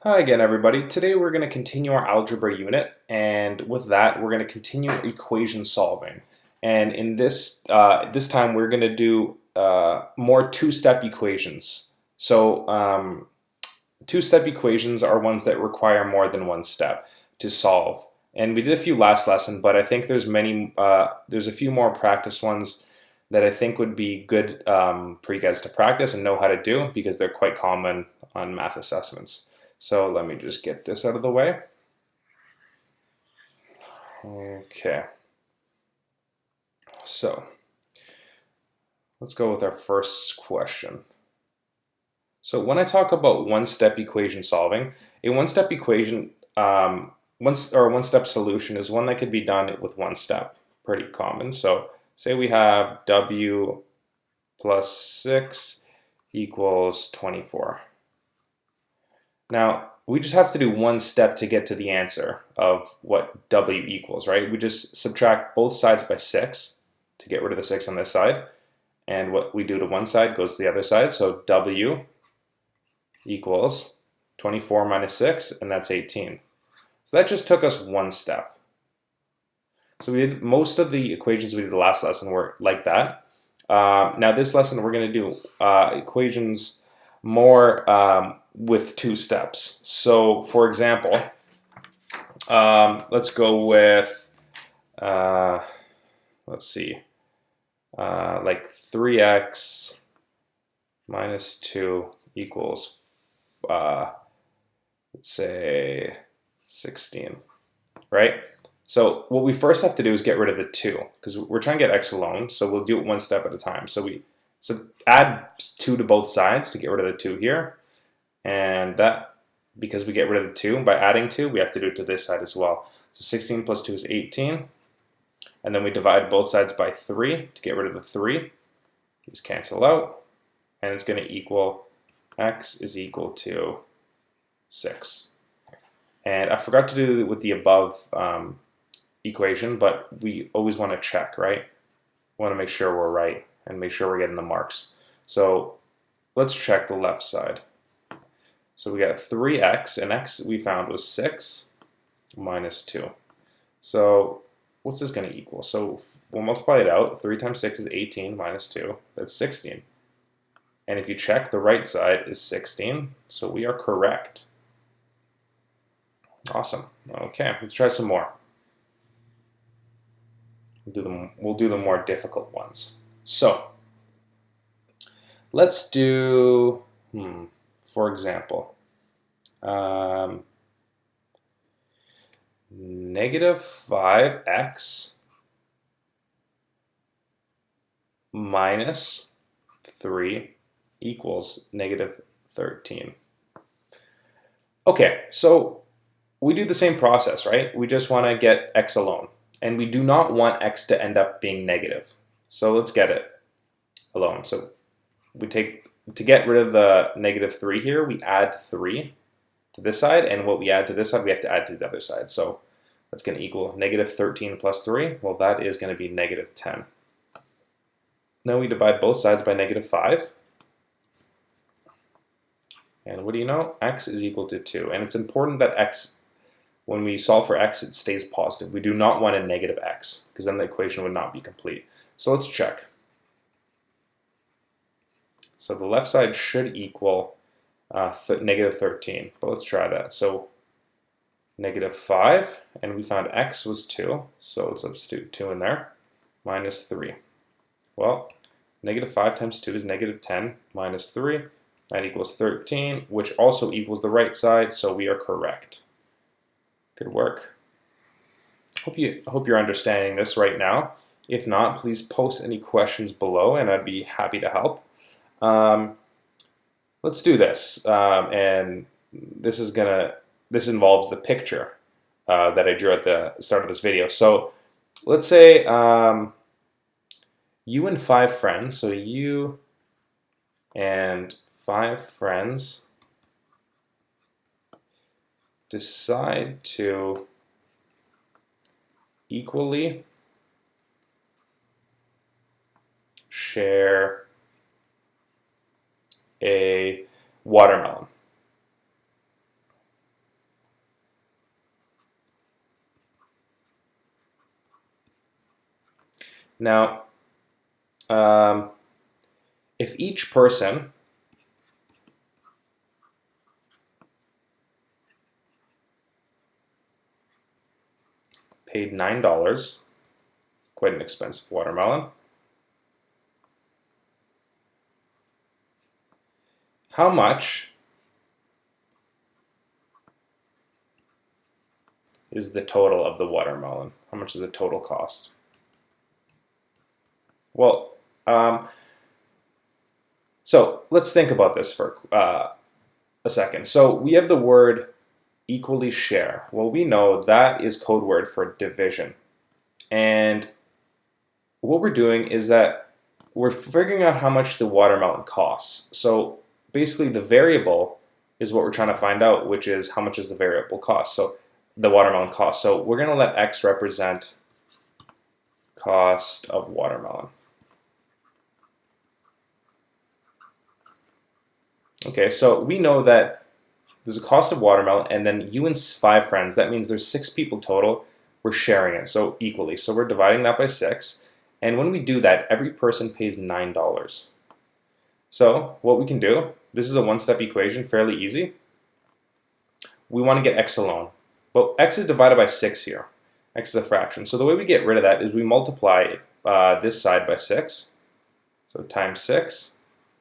Hi again, everybody. Today we're going to continue our algebra unit, and with that, we're going to continue equation solving. And in this time, we're going to do more two-step equations. So, two-step equations are ones that require more than one step to solve. And we did a few last lesson, but I think there's a few more practice ones that I think would be good for you guys to practice and know how to do because they're quite common on math assessments. So let me just get this out of the way. Okay. So let's go with our first question. So when I talk about one-step equation solving, a one-step equation, one-step solution is one that could be done with one step. Pretty common. So say we have W plus 6 equals 24. Now, we just have to do one step to get to the answer of what W equals, right? We just subtract both sides by 6 to get rid of the 6 on this side. And what we do to one side goes to the other side. So W equals 24 minus 6, and that's 18. So that just took us one step. So we did most of the equations we did the last lesson were like that. Now this lesson we're going to do equations more with two steps. So for example, let's go with, let's see, like 3x minus 2 equals, let's say 16, right? So what we first have to do is get rid of the 2 because we're trying to get x alone, so we'll do it one step at a time. So add 2 to both sides to get rid of the 2 here. And that, because we get rid of the 2, by adding 2, we have to do it to this side as well. So 16 plus 2 is 18. And then we divide both sides by 3 to get rid of the 3. These cancel out. And it's going to equal x is equal to 6. And I forgot to do it with the above equation, but we always want to check, right? We want to make sure we're right and make sure we're getting the marks. So let's check the left side. So we got 3x, and x we found was 6 minus 2. So what's this going to equal? So we'll multiply it out. 3 times 6 is 18 minus 2. That's 16. And if you check, the right side is 16. So we are correct. Awesome. Okay, let's try some more. We'll do the more difficult ones. So let's do, for example, negative 5x minus 3 equals negative 13. Okay, so we do the same process, right? We just want to get x alone. And we do not want x to end up being negative. So let's get it alone. So we take, to get rid of the negative 3 here, we add 3 to this side. And what we add to this side, we have to add to the other side. So that's going to equal negative 13 plus 3. Well, that is going to be negative 10. Now we divide both sides by negative 5. And what do you know? X is equal to 2. And it's important that x, when we solve for x, it stays positive. We do not want a negative x, because then the equation would not be complete. So let's check. So the left side should equal negative 13, but let's try that. So negative 5, and we found x was 2, so let's substitute 2 in there, minus 3. Well, negative 5 times 2 is negative 10, minus 3, that equals 13, which also equals the right side, so we are correct. Good work. I hope you're understanding this right now. If not, please post any questions below and I'd be happy to help. Let's do this. And this involves the picture that I drew at the start of this video. So let's say you and 5 friends, so you and 5 friends decide to equally share a watermelon. Now, if each person paid $9, quite an expensive watermelon, how much is the total of the watermelon? How much is the total cost? Well, so let's think about this for a second. So we have the word equally share. Well, we know that is code word for division. And what we're doing is that we're figuring out how much the watermelon costs. So basically the variable is what we're trying to find out, which is how much is the variable cost. So the watermelon cost. So we're going to let x represent cost of watermelon. Okay, so we know that there's a cost of watermelon, and then you and 5 friends. That means there's 6 people total. We're sharing it, so equally. So we're dividing that by 6. And when we do that, every person pays $9. So what we can do, this is a one-step equation, fairly easy. We want to get x alone. But x is divided by 6 here. X is a fraction. So the way we get rid of that is we multiply this side by 6. So times 6.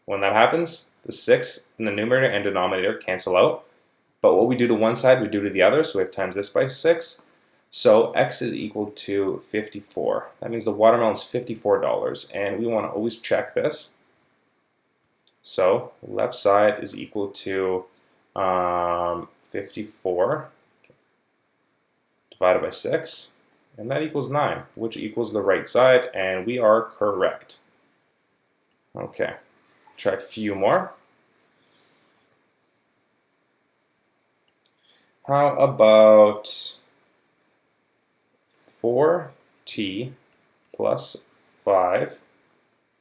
When that happens, the 6 in the numerator and denominator cancel out. But what we do to one side, we do to the other. So we have times this by 6. So x is equal to 54. That means the watermelon is $54. And we want to always check this. So left side is equal to 54 divided by 6. And that equals 9, which equals the right side. And we are correct. Okay, try a few more. How about 4t plus 5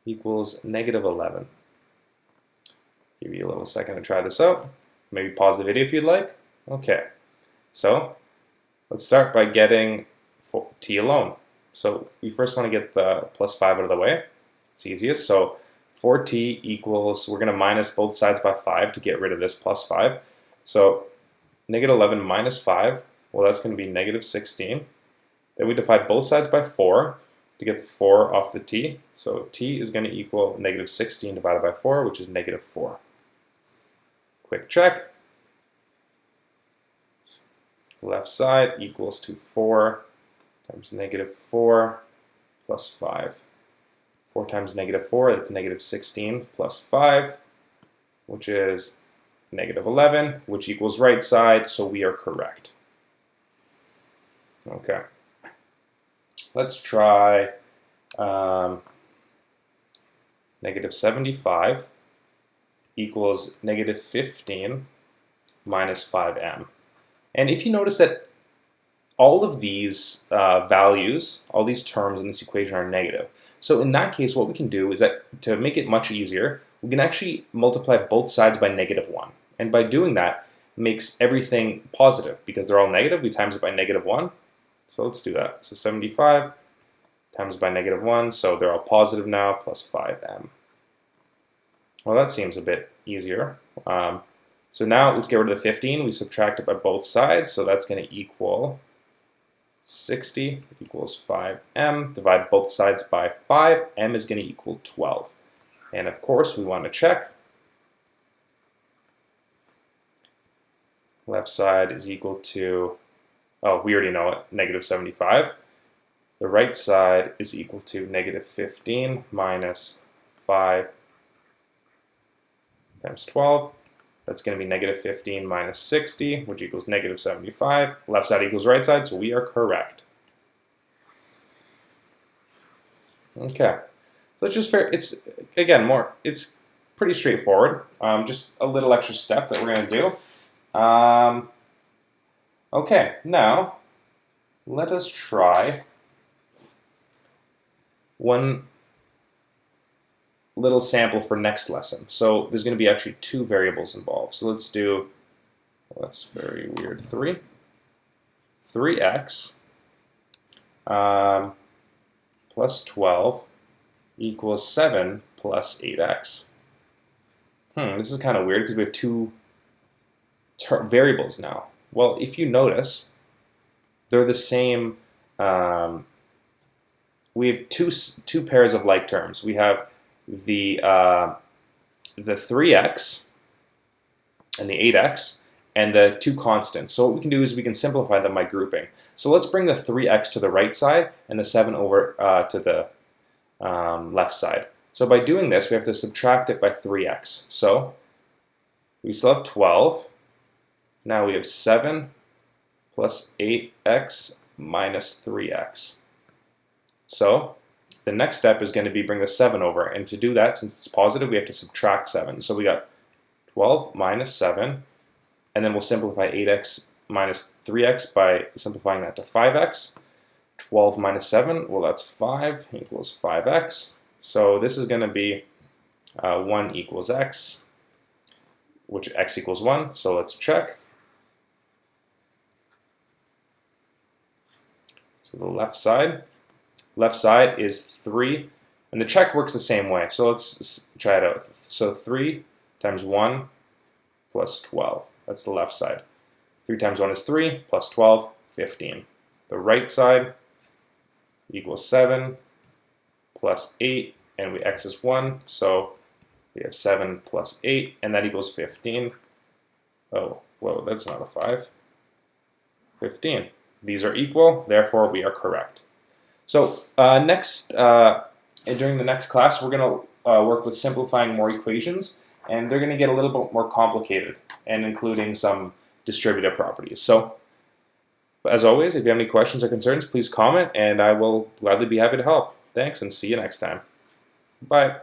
equals negative 11? Give you a little second to try this out. Maybe pause the video if you'd like. Okay, so let's start by getting t alone. So we first want to get the plus 5 out of the way. It's easiest. So 4t equals, we're going to minus both sides by 5 to get rid of this plus 5. So negative 11 minus 5, well, that's going to be negative 16. Then we divide both sides by 4 to get the 4 off the t. So t is going to equal negative 16 divided by 4, which is negative 4. Quick check. Left side equals to 4 times negative 4 plus 5. 4 times negative 4, that's negative 16 plus 5, which is negative 11, which equals right side, so we are correct. Okay. Let's try negative 75 equals negative 15 minus 5m. And if you notice that all of these values, all these terms in this equation are negative. So in that case, what we can do is that to make it much easier, we can actually multiply both sides by negative 1. And by doing that, makes everything positive. Because they're all negative, we times it by negative 1. So let's do that. So 75 times by negative 1, so they're all positive now, plus 5m. Well, that seems a bit easier. So now let's get rid of the 15. We subtract it by both sides, so that's going to equal 60 equals 5m. Divide both sides by 5. M is going to equal 12. And of course, we want to check. Left side is equal to, oh, we already know it, negative 75. The right side is equal to negative 15 minus 5 times 12. That's going to be negative 15 minus 60, which equals negative 75. Left side equals right side, so we are correct. Okay, so it's just fair. It's, again, it's pretty straightforward. Just a little extra step that we're going to do. Okay, now let us try one little sample for next lesson. So there's going to be actually 2 variables involved. So let's do, well, that's very weird, 3x plus 12 equals 7 plus 8x. This is kind of weird because we have two variables now. Well, if you notice, they're the same. We have two pairs of like terms. We have the 3x and the 8x and the two constants. So what we can do is we can simplify them by grouping. So let's bring the 3x to the right side and the 7 over to the left side. So by doing this, we have to subtract it by 3x. So we still have 12. Now we have 7 plus 8x minus 3x. So the next step is going to be bring the 7 over. And to do that, since it's positive, we have to subtract 7. So we got 12 minus 7. And then we'll simplify 8x minus 3x by simplifying that to 5x. 12 minus 7, well, that's 5 equals 5x. So this is going to be 1 equals x, which x equals 1. So let's check. So the left side is 3. And the check works the same way. So let's try it out. So 3 times 1 plus 12. That's the left side. 3 times 1 is 3, plus 12, 15. The right side equals 7 plus 8, and x is 1, so we have 7 plus 8, and that equals 15. Oh, whoa, that's not a 5. 15. These are equal, therefore we are correct. So during the next class, we're going to work with simplifying more equations, and they're going to get a little bit more complicated, and including some distributive properties. So, as always, if you have any questions or concerns, please comment, and I will gladly be happy to help. Thanks, and see you next time. Bye.